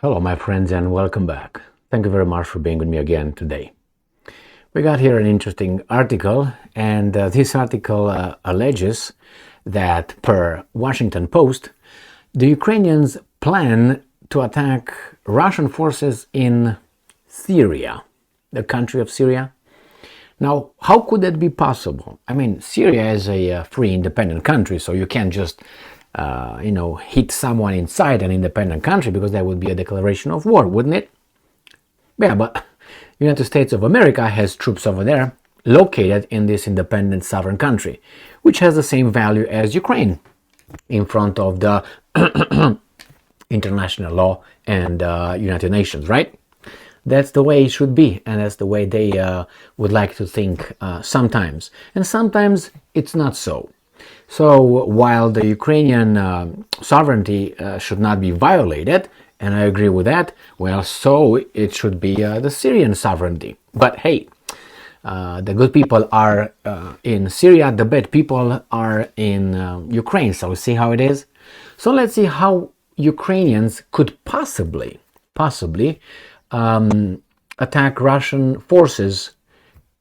Hello, my friends, and welcome back. Thank you very much for being with me again today. We got here an interesting article, and this article alleges that, per Washington Post, the Ukrainians plan to attack Russian forces in Syria, the country of Syria. Now, how could that be possible? I mean, Syria is a free, independent country, so you can't just hit someone inside an independent country, because that would be a declaration of war, wouldn't it? Yeah, but United States of America has troops over there located in this independent sovereign country, which has the same value as Ukraine in front of the international law and United Nations, right? That's the way it should be, and that's the way they would like to think sometimes. And sometimes it's not so. So while the Ukrainian sovereignty should not be violated, and I agree with that, well, so it should be the Syrian sovereignty. But hey, the good people are in Syria, the bad people are in Ukraine. So see how it is? So let's see how Ukrainians could possibly attack Russian forces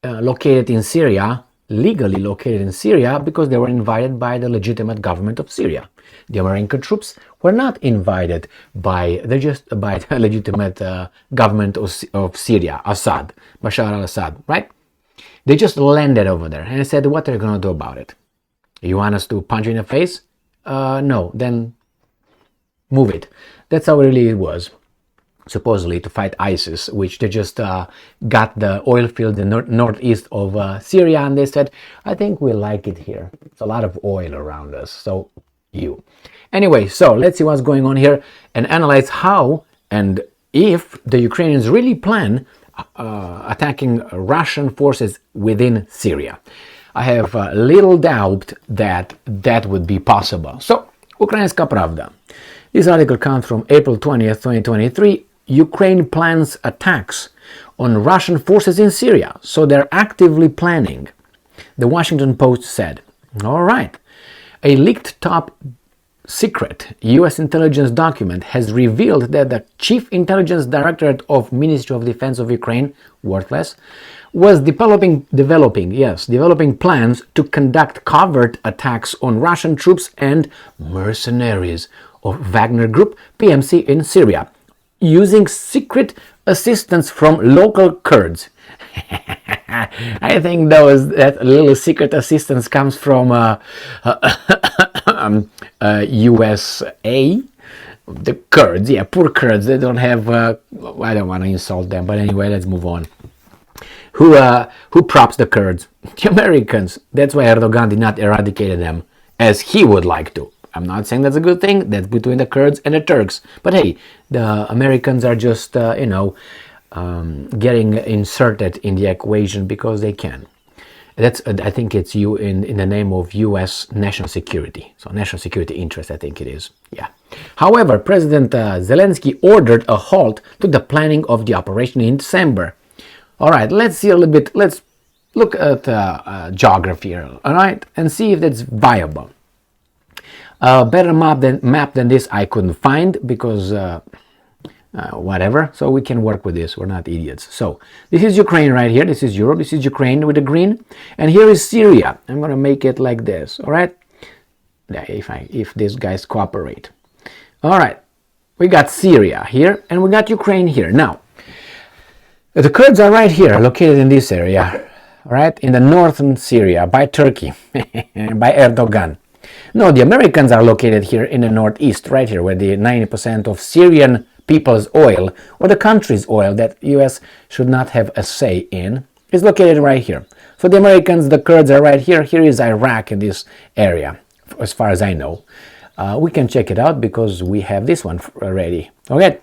located in Syria, legally located in Syria, because they were invited by the legitimate government of Syria. The American troops were not invited by the legitimate government of Syria, Assad, Bashar al-Assad, right? They just landed over there and said, what are you going to do about it? You want us to punch you in the face? No, then move it. That's how really it was. Supposedly to fight ISIS, which they just got the oil field in the northeast of Syria, and they said, I think we like it here. It's a lot of oil around us, so you. Anyway, so let's see what's going on here and analyze how and if the Ukrainians really plan attacking Russian forces within Syria. I have little doubt that that would be possible. So, Ukrainska Pravda. This article comes from April 20th, 2023. Ukraine plans attacks on Russian forces in Syria, so they're actively planning. The Washington Post said, all right, a leaked top secret U.S. intelligence document has revealed that the Chief Intelligence Directorate of Ministry of Defense of Ukraine, worthless, was developing plans to conduct covert attacks on Russian troops and mercenaries of Wagner Group, PMC, in Syria, using secret assistance from local Kurds. I think that little secret assistance comes from USA. The Kurds, yeah, poor Kurds. They don't have. I don't want to insult them, but anyway, let's move on. Who props the Kurds? The Americans. That's why Erdogan did not eradicate them as he would like to. I'm not saying that's a good thing. That's between the Kurds and the Turks. But hey, the Americans are just, getting inserted in the equation because they can. I think it's in the name of U.S. national security. So national security interest, I think it is. Yeah. However, President Zelensky ordered a halt to the planning of the operation in December. All right, let's see a little bit. Let's look at geography here, all right, and see if that's viable. Better map than this I couldn't find, because whatever, so we can work with this. We're not idiots. So this is Ukraine right here. This is Europe. This is Ukraine with the green, and here is Syria. I'm gonna make it like this. All right, if these guys cooperate. All right, we got Syria here and we got Ukraine here. Now the Kurds are right here, located in this area, all right, in the northern Syria, by Turkey, by Erdogan. No, the Americans are located here in the northeast, right here, where the 90% of Syrian people's oil, or the country's oil that U.S. should not have a say in, is located right here. So the Americans, the Kurds are right here. Here is Iraq in this area, as far as I know. We can check it out because we have this one already. Okay,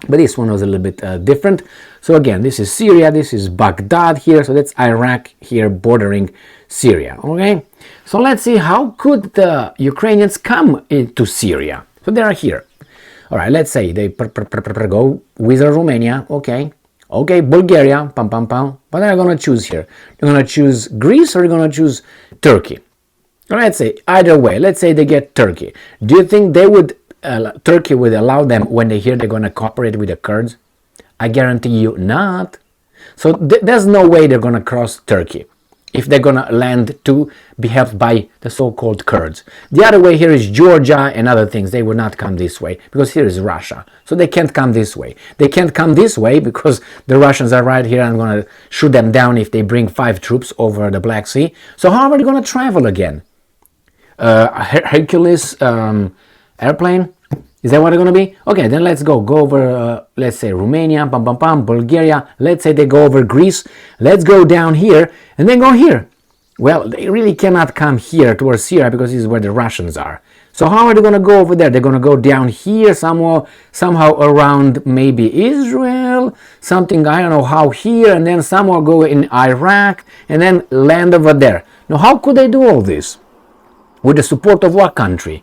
but this one was a little bit different. So again, this is Syria, this is Baghdad here, so that's Iraq here bordering Syria. Okay, so let's see how could the Ukrainians come into Syria. So they are here. All right, let's say they go with Romania. Okay, Bulgaria, pam pam pam. What are they going to choose here? They're going to choose Greece, or they're going to choose Turkey? Let's say either way. Let's say they get Turkey. Do you think they would Turkey would allow them when they hear they're going to cooperate with the Kurds? I guarantee you not. So there's no way they're going to cross Turkey if they're going to land to be helped by the so-called Kurds. The other way here is Georgia and other things. They will not come this way because here is Russia. So they can't come this way. They can't come this way because the Russians are right here and I'm going to shoot them down if they bring 5 troops over the Black Sea. So how are they going to travel again? Hercules airplane? Is that what it's going to be? Okay, then let's go over, let's say Romania, Bulgaria. Let's say they go over Greece. Let's go down here and then go here. Well, they really cannot come here towards Syria because this is where the Russians are. So how are they going to go over there? They're going to go down here somehow around maybe Israel, something, I don't know how here, and then somehow go in Iraq and then land over there. Now, how could they do all this? With the support of what country?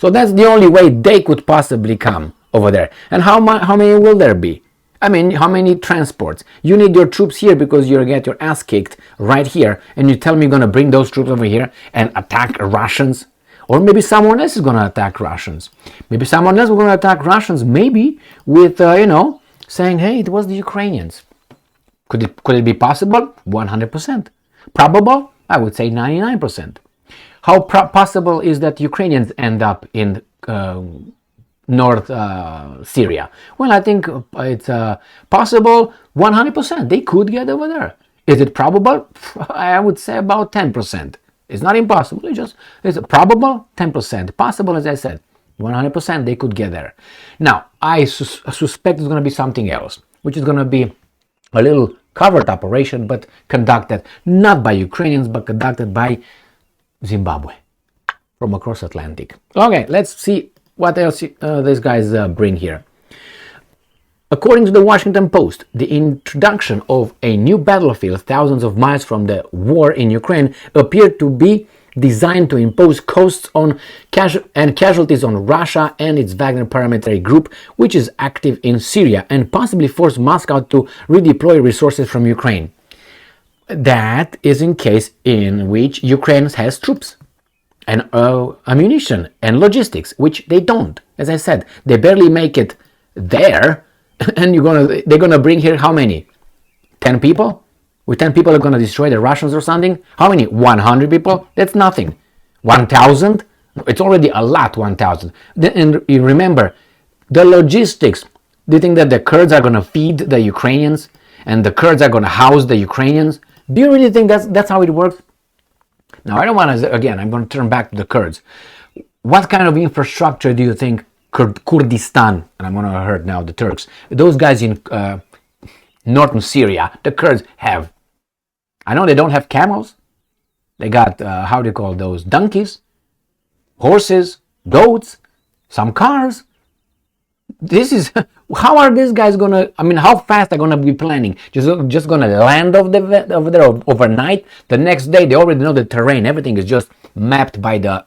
So that's the only way they could possibly come over there. And how many will there be? I mean, how many transports? You need your troops here because you'll get your ass kicked right here, and you tell me you're going to bring those troops over here and attack Russians? Or maybe someone else is going to attack Russians. Maybe someone else is going to attack Russians, maybe with, saying, hey, it was the Ukrainians. Could it be possible? 100%. Probable? I would say 99%. How possible is that Ukrainians end up in North Syria? Well, I think it's possible 100%. They could get over there. Is it probable? I would say about 10%. It's not impossible. It's probable 10%. Possible, as I said, 100% they could get there. Now, I suspect it's going to be something else, which is going to be a little covert operation, but conducted not by Ukrainians, but conducted by Zimbabwe from across Atlantic. Okay, let's see what else these guys bring here. According to the Washington Post, the introduction of a new battlefield thousands of miles from the war in Ukraine appeared to be designed to impose costs on and casualties on Russia and its Wagner paramilitary group, which is active in Syria, and possibly force Moscow to redeploy resources from Ukraine. That is in case in which Ukraine has troops and ammunition and logistics, which they don't. As I said, they barely make it there, and they're gonna bring here how many? 10 people? With 10 people are gonna destroy the Russians or something? How many? 100 people? That's nothing. 1,000? It's already a lot. 1,000. And you remember the logistics. Do you think that the Kurds are gonna feed the Ukrainians and the Kurds are gonna house the Ukrainians? Do you really think that's how it works? Now, I don't want to, again, I'm going to turn back to the Kurds. What kind of infrastructure do you think Kurdistan, and I'm going to hurt now the Turks, those guys in northern Syria, the Kurds have? I know they don't have camels. They got, how do you call those, donkeys, horses, goats, some cars. This is, how are these guys gonna, how fast are gonna be planning? Just gonna land over there overnight? The next day they already know the terrain, everything is just mapped by the,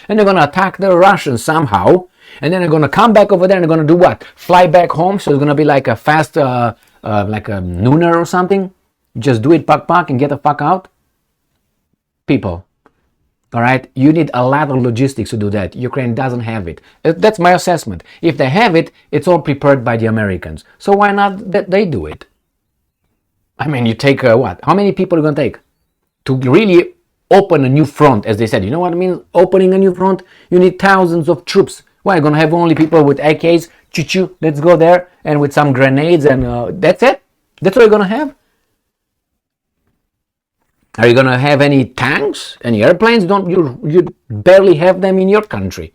and they're gonna attack the Russians somehow, and then they're gonna come back over there and they're gonna do what? Fly back home, so it's gonna be like a fast, like a nooner or something? Just do it, pack, and get the fuck out? People. All right, you need a lot of logistics to do that. Ukraine doesn't have it. That's my assessment. If they have it, it's all prepared by the Americans. So why not they do it? You take what? How many people are going to take to really open a new front, as they said? You know what I mean? Opening a new front? You need thousands of troops. Why, going to have only people with AKs? Choo-choo, let's go there. And with some grenades and that's it? That's what you're going to have? Are you going to have any tanks, any airplanes? You barely have them in your country.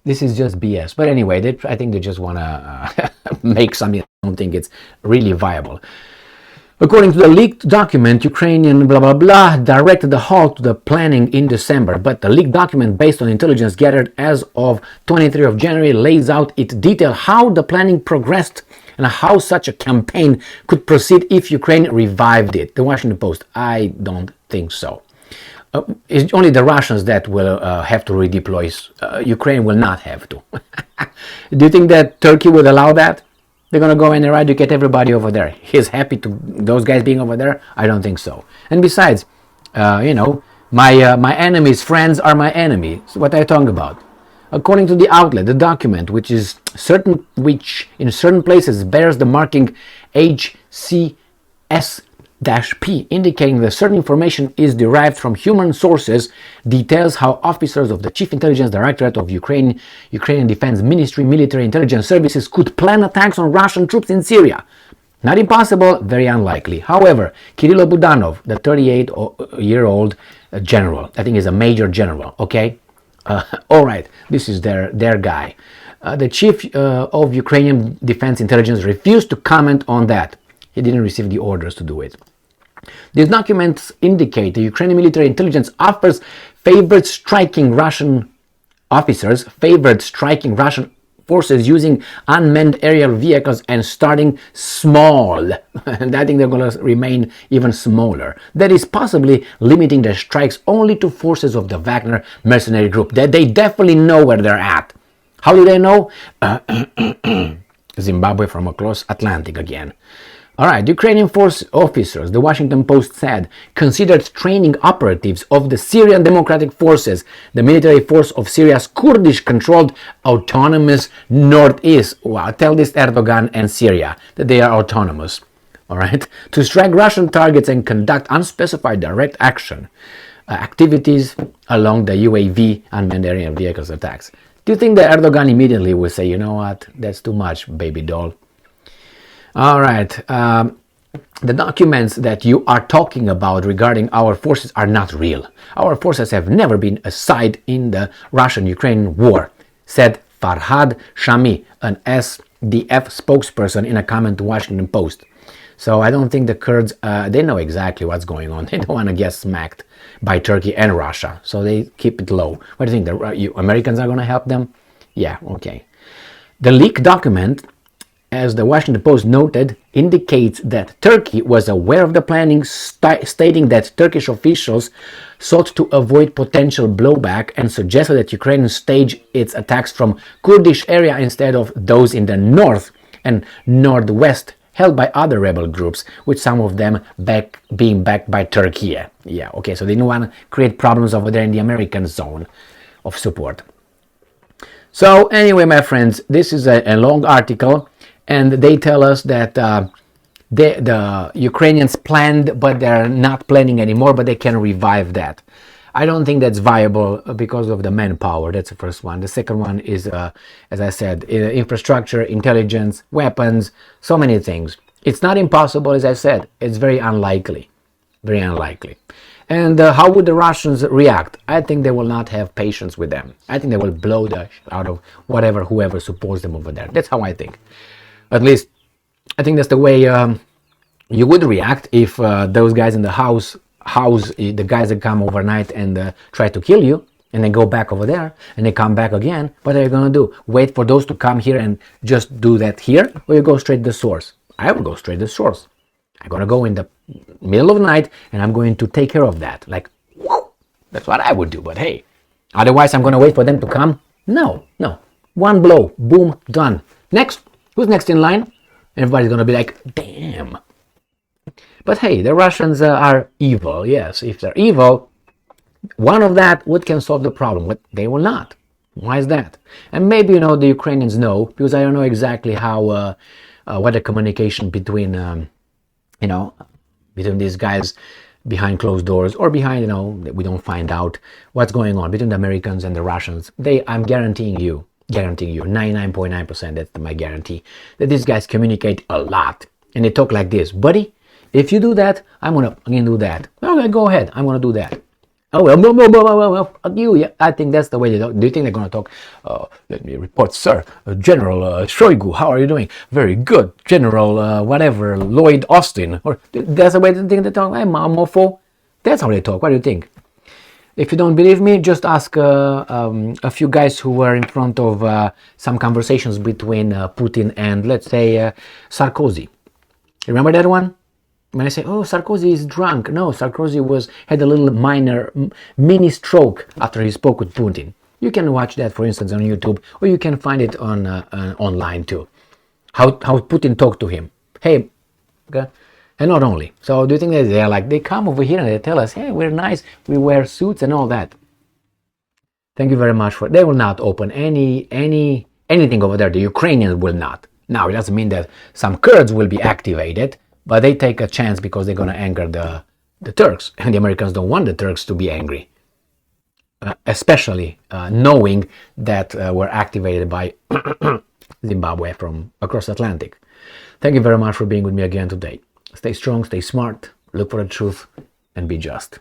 This is just BS. But anyway, I think they just want to make something. I don't think it's really viable. According to the leaked document, Ukrainian blah blah blah directed the halt to the planning in December. But the leaked document, based on intelligence gathered as of 23 of January, lays out in detail how the planning progressed and how such a campaign could proceed if Ukraine revived it. The Washington Post. I don't think so. It's only the Russians that will have to redeploy. Ukraine will not have to. Do you think that Turkey would allow that? They're going to go and eradicate everybody over there. He's happy to those guys being over there? I don't think so. And besides, My enemy's friends are my enemy. So what are you talking about? According to the outlet, the document, which in certain places bears the marking HCS-P, indicating that certain information is derived from human sources, details how officers of the Chief Intelligence Directorate of Ukrainian Defense Ministry Military Intelligence Services could plan attacks on Russian troops in Syria. Not impossible, very unlikely. However, Kirill Budanov, the 38-year-old general, I think is a major general, okay? All right, this is their guy. The chief of Ukrainian Defense Intelligence refused to comment on that. He didn't receive the orders to do it. These documents indicate the Ukrainian military intelligence favored striking Russian forces using unmanned aerial vehicles and starting small. And I think they're going to remain even smaller. That is possibly limiting their strikes only to forces of the Wagner mercenary group. That they definitely know where they're at. How do they know? Zimbabwe from across Atlantic again. All right, Ukrainian force officers, the Washington Post said, considered training operatives of the Syrian Democratic Forces, the military force of Syria's Kurdish-controlled autonomous northeast. Wow, tell this Erdogan and Syria that they are autonomous, all right, to strike Russian targets and conduct unspecified direct action activities along the UAV unmanned aerial vehicles attacks. Do you think that Erdogan immediately will say, you know what, that's too much, baby doll? All right, the documents that you are talking about regarding our forces are not real. Our forces have never been a side in the Russian-Ukrainian war, said Farhad Shami, an SDF spokesperson, in a comment to Washington Post. So I don't think the Kurds, they know exactly what's going on. They don't want to get smacked by Turkey and Russia, so they keep it low. What do you think, the Americans are going to help them? Yeah, okay. The leaked document, as the Washington Post noted, indicates that Turkey was aware of the planning, stating that Turkish officials sought to avoid potential blowback and suggested that Ukraine stage its attacks from Kurdish area instead of those in the north and northwest held by other rebel groups, with some of them being backed by Turkey. Yeah, okay, so they didn't want to create problems over there in the American zone of support. So anyway, my friends, this is a long article. And they tell us that the Ukrainians planned, but they're not planning anymore, but they can revive that. I don't think that's viable because of the manpower. That's the first one. The second one is, as I said, infrastructure, intelligence, weapons, so many things. It's not impossible, as I said. It's very unlikely. Very unlikely. And how would the Russians react? I think they will not have patience with them. I think they will blow the shit out of whoever supports them over there. That's how I think. At least, I think that's the way you would react if those guys in the house, the guys that come overnight and try to kill you, and then go back over there, and they come back again. What are you going to do? Wait for those to come here and just do that here? Or you go straight to the source? I will go straight to the source. I'm going to go in the middle of the night, and I'm going to take care of that. Like, whoa, that's what I would do. But hey, otherwise I'm going to wait for them to come? No. One blow, boom, done. Next. Who's next in line? Everybody's going to be like, damn. But hey, the Russians are evil. Yes, if they're evil, one of that can solve the problem. But they will not. Why is that? And maybe, the Ukrainians know, because I don't know exactly how, what the communication between, between these guys behind closed doors or behind, we don't find out what's going on between the Americans and the Russians. I'm guaranteeing you, 99.9%, that's my guarantee, that these guys communicate a lot. And they talk like this, buddy, if you do that, I'm gonna do that. Okay, go ahead, I'm gonna do that. Oh, well, you, yeah, I think that's the way they talk. Do you think they're gonna talk? Let me report, sir. General Shoigu, how are you doing? Very good. General, whatever, Lloyd Austin. Or that's the way they think they talk. Hey, mofo. That's how they talk. What do you think? If you don't believe me, just ask a few guys who were in front of some conversations between Putin and, let's say, Sarkozy. Remember that one? When I say, oh, Sarkozy is drunk. No, Sarkozy had a little mini stroke after he spoke with Putin. You can watch that, for instance, on YouTube, or you can find it on online too. How Putin talked to him. Hey, okay, And not only. So do you think that they're like, they come over here and they tell us, hey, we're nice, we wear suits and all that. Thank you very much for, they will not open anything over there. The Ukrainians will not. Now, it doesn't mean that some Kurds will be activated, but they take a chance because they're going to anger the Turks. And the Americans don't want the Turks to be angry. Especially knowing that we're activated by Zimbabwe from across Atlantic. Thank you very much for being with me again today. Stay strong, stay smart, look for the truth, and be just.